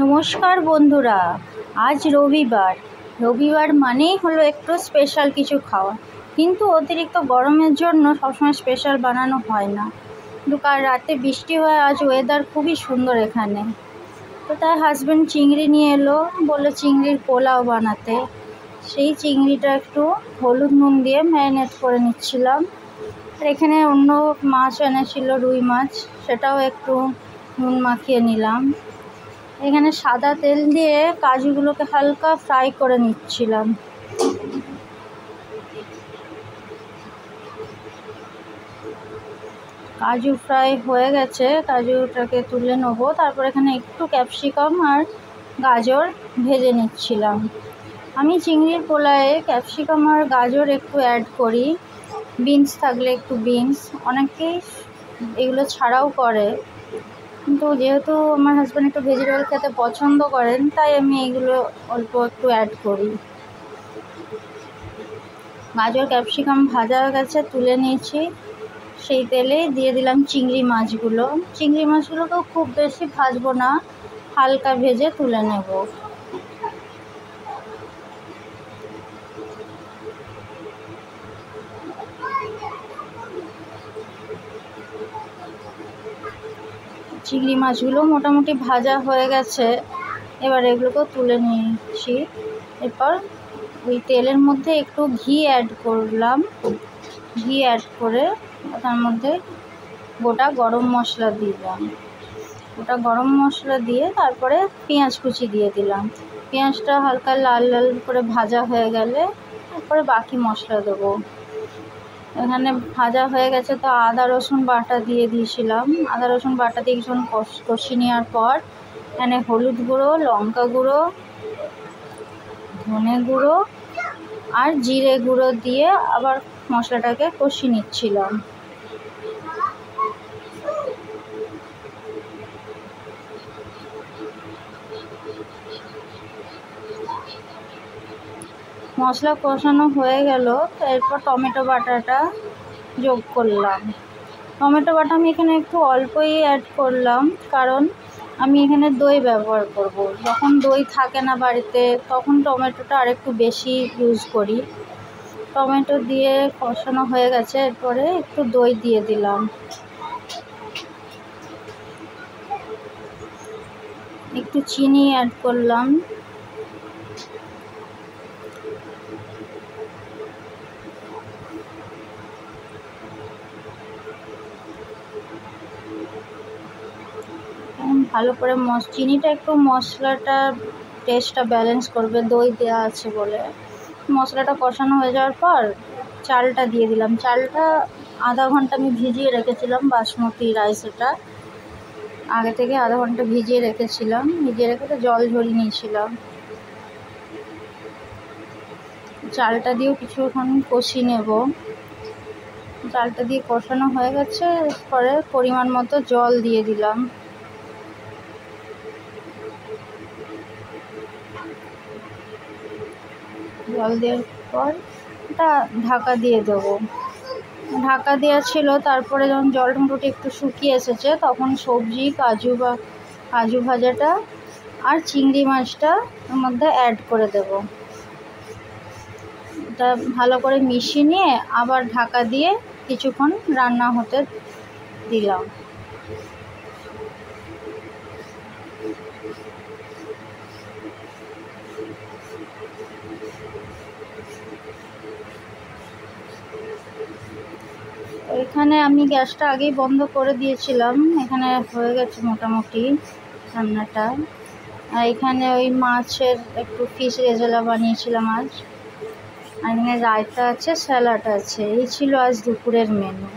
নমস্কার বন্ধুরা, আজ রবিবার মানেই হলো একটু স্পেশাল কিছু খাওয়া। কিন্তু অতিরিক্ত গরমের জন্য সবসময় স্পেশাল বানানো হয় না। কিন্তু কাল রাতে বৃষ্টি হয়ে আজ ওয়েদার খুবই সুন্দর এখানে। তো তাই হাজব্যান্ড চিংড়ি নিয়ে এলো, বললো চিংড়ির পোলাও বানাতে। সেই চিংড়িটা একটু হলুদ নুন দিয়ে ম্যারিনেট করে নিচ্ছিলাম। আর এখানে অন্য মাছ এনেছিল, রুই মাছ, সেটাও একটু নুন মাখিয়ে নিলাম। এখানে সাদা তেল দিয়ে কাজুগুলোকে হালকা ফ্রাই করে নিচ্ছিলাম। কাজু ফ্রাই হয়ে গেছে, কাজুটাকে তুলে নেবো। তারপর এখানে একটু ক্যাপসিকাম আর গাজর ভেজে নিচ্ছিলাম। আমি চিংড়ির পোলাওয়ে ক্যাপসিকাম আর গাজর একটু অ্যাড করি, বিনস থাকলে একটু বিনস, অনেকেই এগুলো ছাড়াও করে। কিন্তু যেহেতু আমার হাজব্যান্ড একটু ভেজিটেবল খেতে পছন্দ করেন, তাই আমি এগুলো অল্প একটু অ্যাড করি। গাজর ক্যাপসিকাম ভাজা হয়ে গেছে, তুলে নিয়েছি। সেই তেলে দিয়ে দিলাম চিংড়ি মাছগুলোকেও খুব বেশি ভাজবো না, হালকা ভেজে তুলে নেব। চিংড়ি মাছগুলো মোটামুটি ভাজা হয়ে গেছে, এবার এগুলোকেও তুলে নিয়েছি। এরপর ওই তেলের মধ্যে একটু ঘি অ্যাড করলাম। ঘি অ্যাড করে তার মধ্যে গোটা গরম মশলা দিলাম। গোটা গরম মশলা দিয়ে তারপরে পেঁয়াজ কুচি দিয়ে দিলাম। পেঁয়াজটা হালকা লাল লাল করে ভাজা হয়ে গেলে তারপরে বাকি মশলা দেবো। এখানে ভাজা হয়ে গেছে, তো আদা রসুন বাটা দিয়ে দিয়েছিলাম। আদা রসুন বাটা দিয়ে কিছুক্ষণ কষিয়ে নেওয়ার পর এখানে হলুদ গুঁড়ো, লঙ্কা গুঁড়ো, ধনে গুঁড়ো আর জিরে গুঁড়ো দিয়ে আবার মশলাটাকে কষিয়ে নিচ্ছিলাম। মশলা কষানো হয়ে গেল, এরপর টমেটো বাটাটা যোগ করলাম। টমেটো বাটা আমি এখানে একটু অল্পই অ্যাড করলাম, কারণ আমি এখানে দই ব্যবহার করব। যখন দই থাকে না বাড়িতে, তখন টমেটোটা আরেকটু বেশি ইউজ করি। টমেটো দিয়ে কষানো হয়ে গেছে, এরপরে একটু দই দিয়ে দিলাম। একটু চিনি অ্যাড করলাম। ভালো করে চিনিটা একটু মশলাটা টেস্টটা ব্যালেন্স করবে, দই দেওয়া আছে বলে। মশলাটা কষানো হয়ে যাওয়ার পর চালটা দিয়ে দিলাম। চালটা আধা ঘন্টা আমি ভিজিয়ে রেখেছিলাম, বাসমতি রাইস। এটা আগে থেকে আধা ঘন্টা ভিজিয়ে রেখেছিলাম, ভিজিয়ে রেখে জল ঝরিয়ে নিয়েছিলাম। চালটা দিয়েও কিছুক্ষণ কষিয়ে নেব। চালটা দিয়ে কষানো হয়ে গেছে, পরে পরিমাণ মতো জল দিয়ে দিলাম। জল দেওয়ার পর এটা ঢাকা দিয়ে দেবো। ঢাকা দেওয়া ছিল। তারপরে যখন জলটা মোটামুটি একটু শুকিয়ে এসেছে, তখন সবজি, কাজু ভাজাটা আর চিংড়ি মাছটা এর মধ্যে অ্যাড করে দেব। এটা ভালো করে মিশিয়ে নিয়ে আবার ঢাকা দিয়ে কিছুক্ষণ রান্না হতে দিলাম। এখানে আমি গ্যাসটা আগেই বন্ধ করে দিয়েছিলাম। এখানে হয়ে গেছে মোটামুটি রান্নাটা। আর এখানে ওই মাছের একটু ফিশ রেজালা বানিয়েছিলাম আজ। আর এখানে রায়তা আছে, স্যালাড আছে। এই ছিল আজ দুপুরের মেনু।